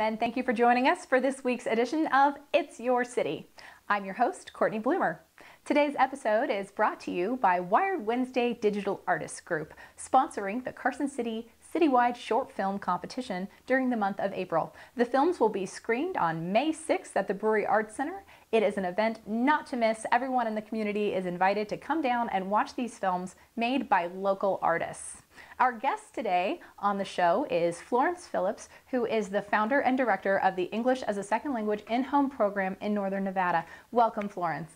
and thank you for joining us for this week's edition of It's Your City. I'm your host, Cortney Bloomer. Today's episode is brought to you by Wired Wednesday Digital Artists Group, sponsoring the Carson City citywide short film competition during the month of April. The films will be screened on May 6th at the Brewery Arts Center. It is an event not to miss. Everyone in the community is invited to come down and watch these films made by local artists. Our guest today on the show is Florence Phillips, who is the founder and director of the English as a Second Language in-home program in Northern Nevada. Welcome, Florence.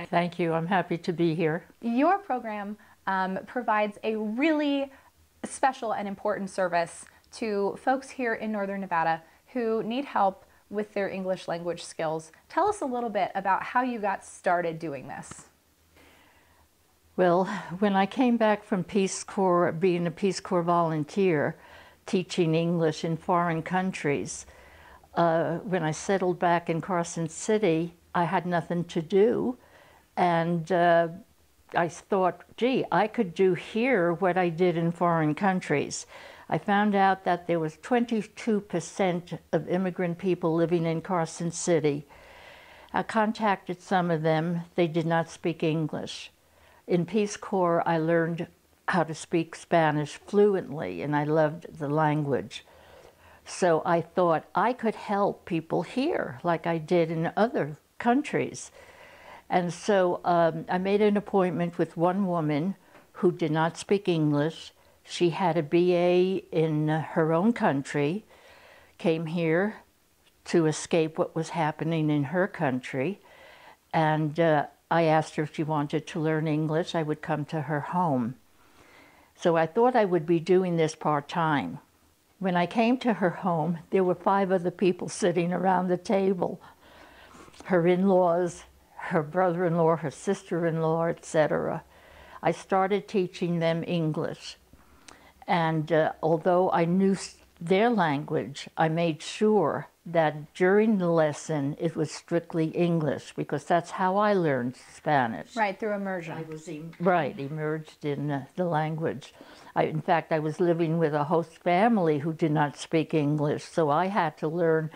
Thank you. I'm happy to be here. Your program provides a really special and important service to folks here in Northern Nevada who need help with their English language skills. Tell us a little bit about how you got started doing this. Well, when I came back from Peace Corps, being a Peace Corps volunteer, teaching English in foreign countries, when I settled back in Carson City, I had nothing to do. And I thought, gee, I could do here what I did in foreign countries. I found out that there was 22% of immigrant people living in Carson City. I contacted some of them. They did not speak English. In Peace Corps, I learned how to speak Spanish fluently, and I loved the language. So I thought I could help people here like I did in other countries. And so I made an appointment with one woman who did not speak English. She had a BA in her own country, came here to escape what was happening in her country. And I asked her if she wanted to learn English. I would come to her home. So I thought I would be doing this part-time. When I came to her home, there were 5 other people sitting around the table. Her in-laws, her brother-in-law, her sister-in-law, etc. I started teaching them English. And although I knew their language, I made sure that during the lesson it was strictly English, because that's how I learned Spanish. Right, through immersion. I was immersed in the language. In fact, I was living with a host family who did not speak English, so I had to learn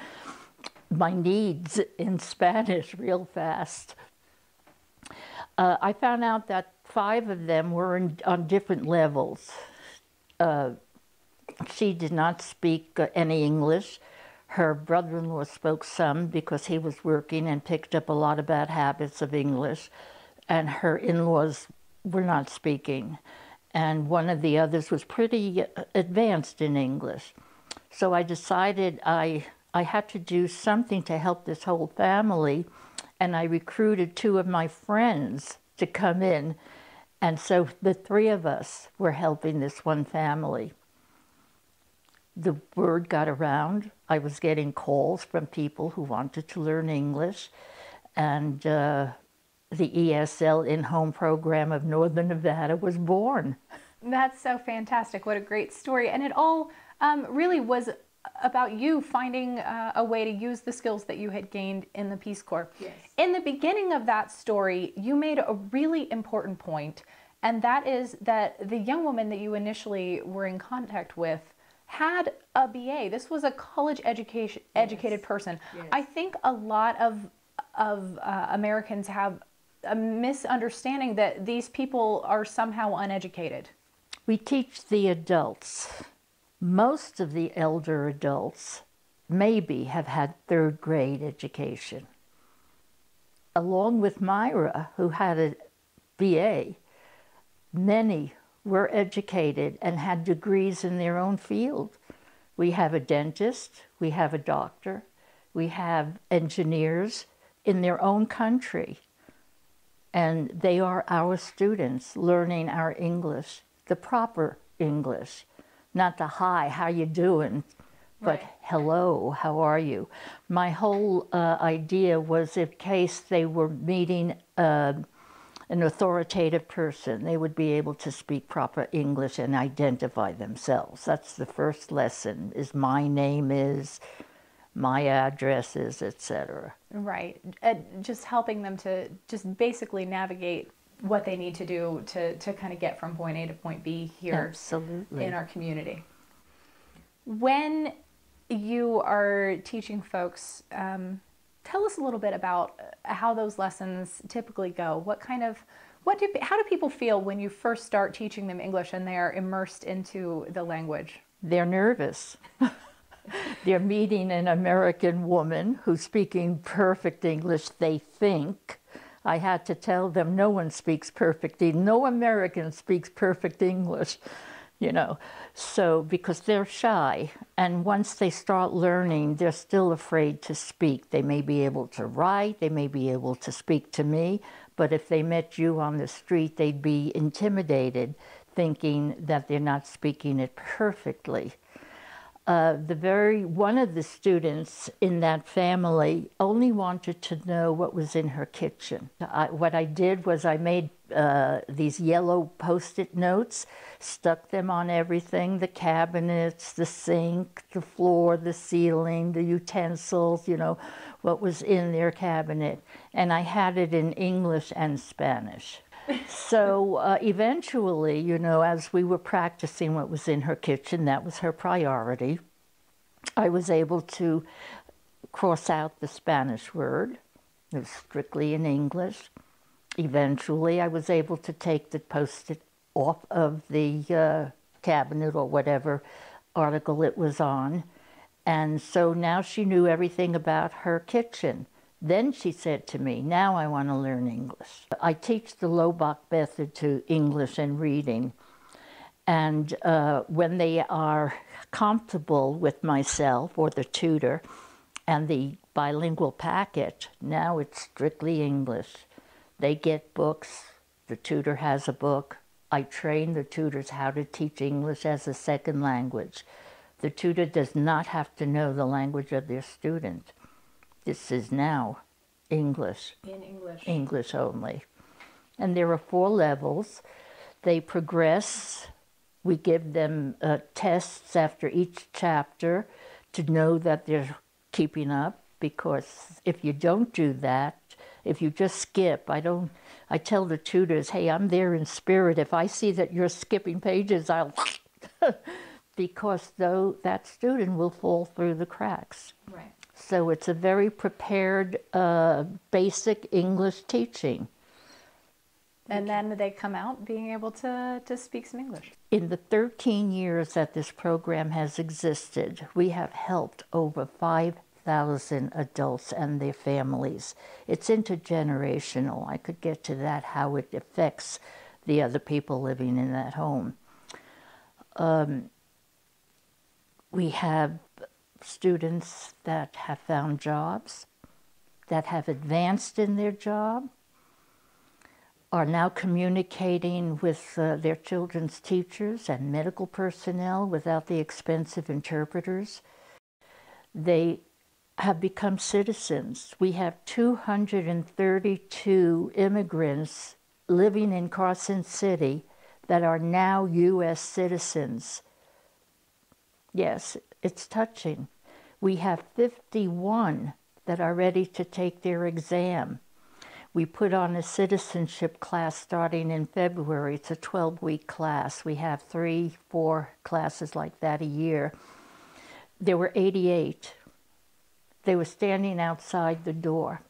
my needs in Spanish real fast. I found out that 5 of them were on different levels. She did not speak any English. Her brother-in-law spoke some because he was working and picked up a lot of bad habits of English. And her in-laws were not speaking. And one of the others was pretty advanced in English. So I decided I had to do something to help this whole family. And I recruited 2 of my friends to come in. And so the 3 of us were helping this one family. The word got around. I was getting calls from people who wanted to learn English. And the ESL in-home program of Northern Nevada was born. That's so fantastic. What a great story. And it all really was about you finding a way to use the skills that you had gained in the Peace Corps. Yes. In the beginning of that story, you made a really important point, and that is that the young woman that you initially were in contact with had a BA. This was a college educated person. Yes. I think a lot of Americans have a misunderstanding that these people are somehow uneducated. We teach the adults. Most of the elder adults maybe have had 3rd grade education. Along with Myra, who had a BA, many were educated and had degrees in their own field. We have a dentist, we have a doctor, we have engineers in their own country. And they are our students learning our English, the proper English. Not the hi, how you doing, but right. Hello, how are you? My whole idea was in case they were meeting an authoritative person, they would be able to speak proper English and identify themselves. That's the first lesson, is my name is, my address is, etc. Right. Just helping them to just basically navigate what they need to do to kind of get from point A to point B here. Absolutely. In our community. When you are teaching folks, tell us a little bit about how those lessons typically go. How do people feel when you first start teaching them English and they're immersed into the language? They're nervous. They're meeting an American woman who's speaking perfect English, they think. I had to tell them no one speaks perfect English. No American speaks perfect English, you know. So, because they're shy. And once they start learning, they're still afraid to speak. They may be able to write, they may be able to speak to me, but if they met you on the street, they'd be intimidated, thinking that they're not speaking it perfectly. One of the students in that family only wanted to know what was in her kitchen. What I did was I made these yellow Post-it notes, stuck them on everything, the cabinets, the sink, the floor, the ceiling, the utensils, you know, what was in their cabinet. And I had it in English and Spanish. So eventually, you know, as we were practicing what was in her kitchen, that was her priority, I was able to cross out the Spanish word. It was strictly in English. Eventually, I was able to take the Post-it off of the cabinet or whatever article it was on. And so now she knew everything about her kitchen. Then she said to me, now I want to learn English. I teach the Lobach method to English and reading. And when they are comfortable with myself or the tutor and the bilingual packet, now it's strictly English. They get books, the tutor has a book. I train the tutors how to teach English as a second language. The tutor does not have to know the language of their student. This is now English. In English. English only. And there are 4 levels. They progress. We give them tests after each chapter to know that they're keeping up, because if you don't do that, if you just skip, I tell the tutors, hey, I'm there in spirit. If I see that you're skipping pages, I'll because though that student will fall through the cracks. Right. So it's a very prepared, basic English teaching. And then they come out being able to speak some English. In the 13 years that this program has existed, we have helped over 5,000 adults and their families. It's intergenerational. I could get to that, how it affects the other people living in that home. We have students that have found jobs, that have advanced in their job, are now communicating with their children's teachers and medical personnel without the expensive interpreters. They have become citizens. We have 232 immigrants living in Carson City that are now U.S. citizens. Yes, it's touching. We have 51 that are ready to take their exam. We put on a citizenship class starting in February. It's a 12-week class. We have 3-4 classes like that a year. There were 88. They were standing outside the door.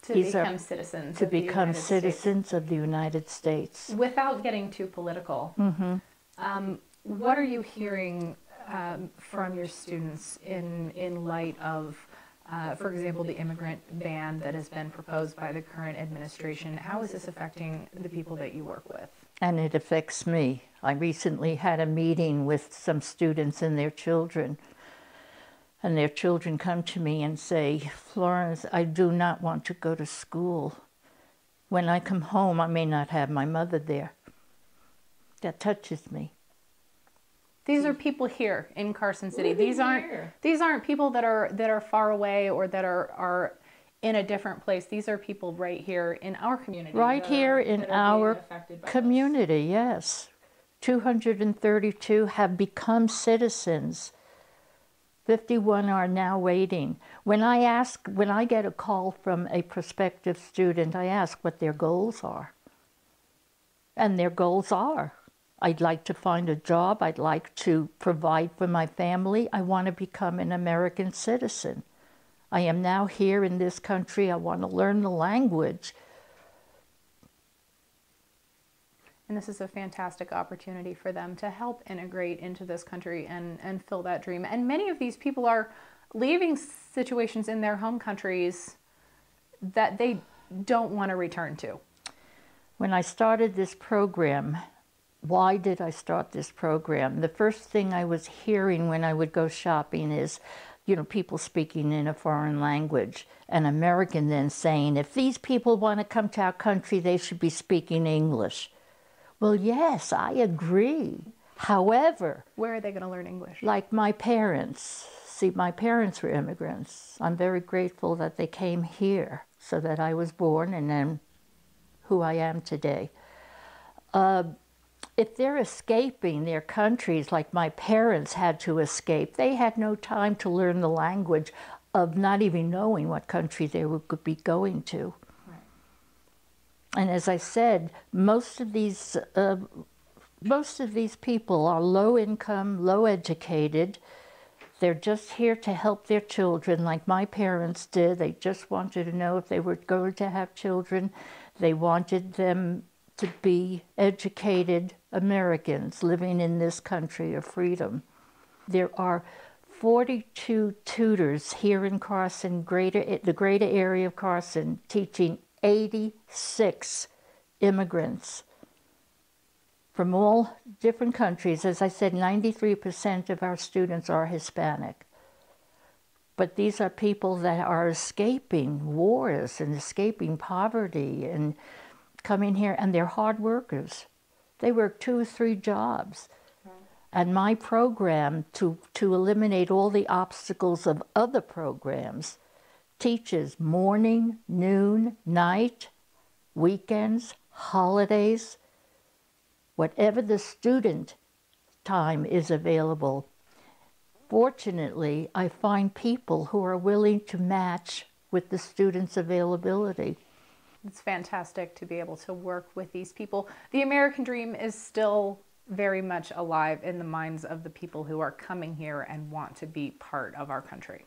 To become citizens. To become citizens of the United States. Without getting too political, what are you hearing from your students in light of, for example, the immigrant ban that has been proposed by the current administration? How is this affecting the people that you work with? And it affects me. I recently had a meeting with some students and their children. And their children come to me and say, Florence, I do not want to go to school. When I come home, I may not have my mother there. That touches me. These are people here in Carson City. These aren't people that are far away or that are in a different place. These are people right here in our community. Right here in our community, yes. 232 have become citizens. 51 are now waiting. When I get a call from a prospective student, I ask what their goals are. And their goals are I'd like to find a job. I'd like to provide for my family. I want to become an American citizen. I am now here in this country. I want to learn the language. And this is a fantastic opportunity for them to help integrate into this country and fill that dream. And many of these people are leaving situations in their home countries that they don't want to return to. When I started this program, why did I start this program? The first thing I was hearing when I would go shopping is, you know, people speaking in a foreign language. An American then saying, if these people want to come to our country, they should be speaking English. Well, yes, I agree. However, where are they going to learn English? Like my parents. See, my parents were immigrants. I'm very grateful that they came here so that I was born and then who I am today. If they're escaping their countries like my parents had to escape, they had no time to learn the language of not even knowing what country they could be going to. Right. And as I said, most of these people are low income, low educated. They're just here to help their children like my parents did. They just wanted to know if they were going to have children. They wanted them to be educated Americans living in this country of freedom. There are 42 tutors here in Carson, the greater area of Carson, teaching 86 immigrants from all different countries. As I said, 93% of our students are Hispanic. But these are people that are escaping wars and escaping poverty and coming here, and they're hard workers. They work 2 or 3 jobs. And my program, to eliminate all the obstacles of other programs, teaches morning, noon, night, weekends, holidays, whatever the student time is available. Fortunately, I find people who are willing to match with the students' availability. It's fantastic to be able to work with these people. The American dream is still very much alive in the minds of the people who are coming here and want to be part of our country.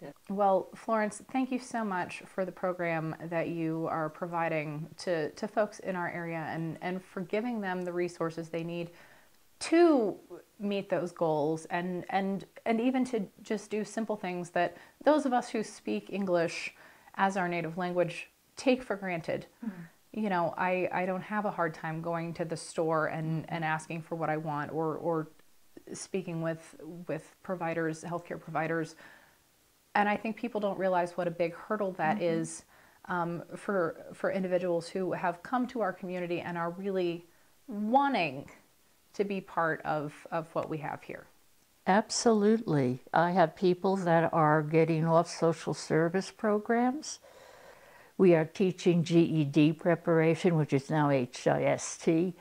Yeah. Well, Florence, thank you so much for the program that you are providing to folks in our area and for giving them the resources they need to meet those goals and even to just do simple things that those of us who speak English as our native language take for granted. Mm-hmm. You know, I don't have a hard time going to the store and asking for what I want or speaking with providers, healthcare providers. And I think people don't realize what a big hurdle that mm-hmm. is for individuals who have come to our community and are really wanting to be part of what we have here. Absolutely. I have people that are getting off social service programs. We are teaching GED preparation, which is now HIST,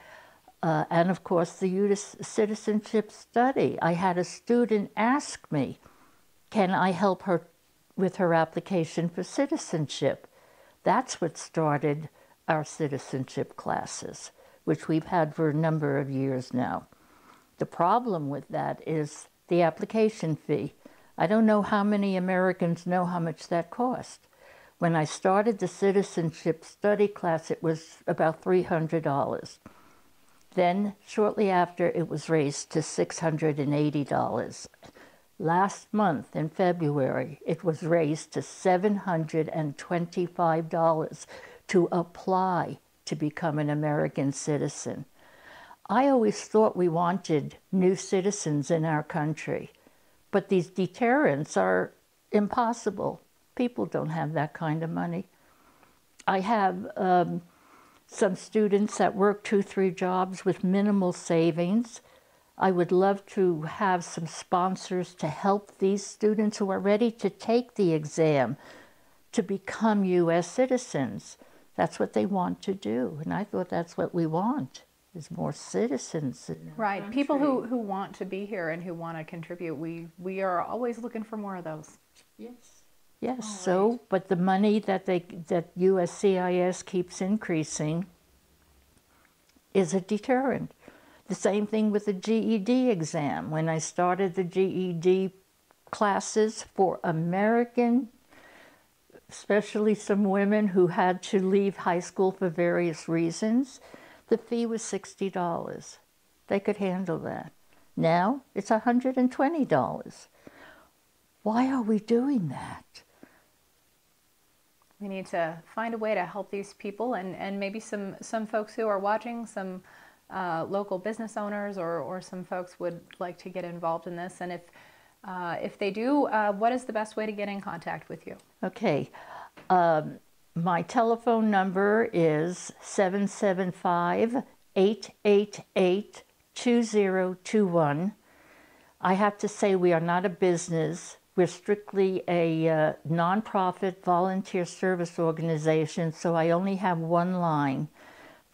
and of course the U.S. citizenship study. I had a student ask me, can I help her with her application for citizenship? That's what started our citizenship classes, which we've had for a number of years now. The problem with that is the application fee. I don't know how many Americans know how much that cost. When I started the citizenship study class, it was about $300. Then, shortly after, it was raised to $680. Last month, in February, it was raised to $725 to apply to become an American citizen. I always thought we wanted new citizens in our country, but these deterrents are impossible. People don't have that kind of money. I have some students that work 2, 3 jobs with minimal savings. I would love to have some sponsors to help these students who are ready to take the exam to become U.S. citizens. That's what they want to do, and I thought that's what we want, is more citizens in our right, country. People who want to be here and who want to contribute. We are always looking for more of those. Yes. Yes, so, but the money that USCIS keeps increasing is a deterrent. The same thing with the GED exam. When I started the GED classes for American, especially some women who had to leave high school for various reasons, the fee was $60. They could handle that. Now it's $120. Why are we doing that? We need to find a way to help these people, and maybe some folks who are watching, some local business owners or some folks would like to get involved in this. And if they do, what is the best way to get in contact with you? Okay. My telephone number is 775-888-2021. I have to say we are not a business. We're strictly a nonprofit volunteer service organization, so I only have one line.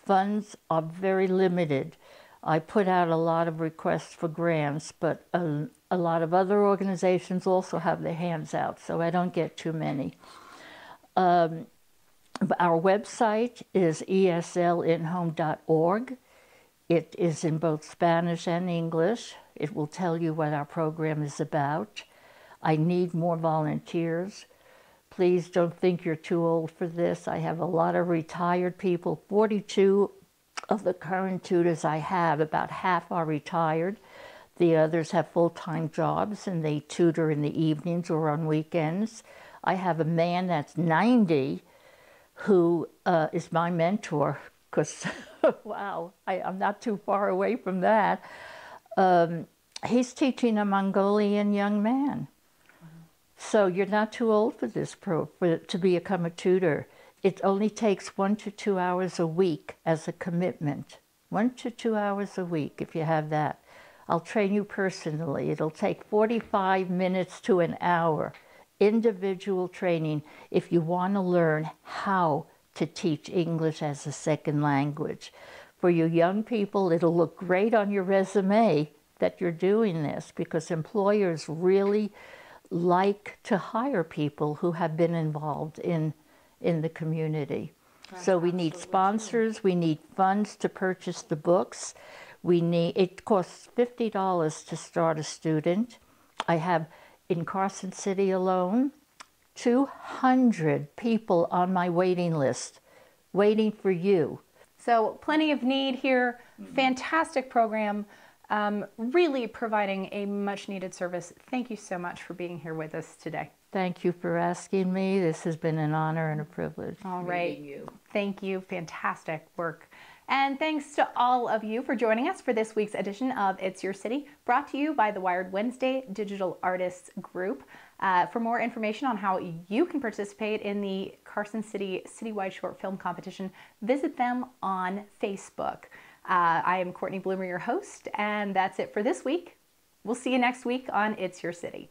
Funds are very limited. I put out a lot of requests for grants, but a lot of other organizations also have their hands out, so I don't get too many. Our website is eslinhome.org. It is in both Spanish and English. It will tell you what our program is about. I need more volunteers. Please don't think you're too old for this. I have a lot of retired people. 42 of the current tutors I have, about half are retired. The others have full-time jobs and they tutor in the evenings or on weekends. I have a man that's 90 who is my mentor, because, wow, I'm not too far away from that. He's teaching a Mongolian young man. So you're not too old for this to become a tutor. It only takes 1 to 2 hours a week as a commitment. 1 to 2 hours a week if you have that. I'll train you personally. It'll take 45 minutes to an hour. Individual training if you want to learn how to teach English as a second language. For you young people, it'll look great on your resume that you're doing this, because employers really like to hire people who have been involved in the community. So we need sponsors, we need funds to purchase the books. It costs $50 to start a student. I have, in Carson City alone, 200 people on my waiting list, waiting for you. So plenty of need here, fantastic program. Really providing a much needed service. Thank you so much for being here with us today. Thank you for asking me. This has been an honor and a privilege. All right. Thank you. Fantastic work. And thanks to all of you for joining us for this week's edition of It's Your City, brought to you by the Wired Wednesday Digital Artists Group. For more information on how you can participate in the Carson City Citywide Short Film Competition, visit them on Facebook. I am Courtney Bloomer, your host, and that's it for this week. We'll see you next week on It's Your City.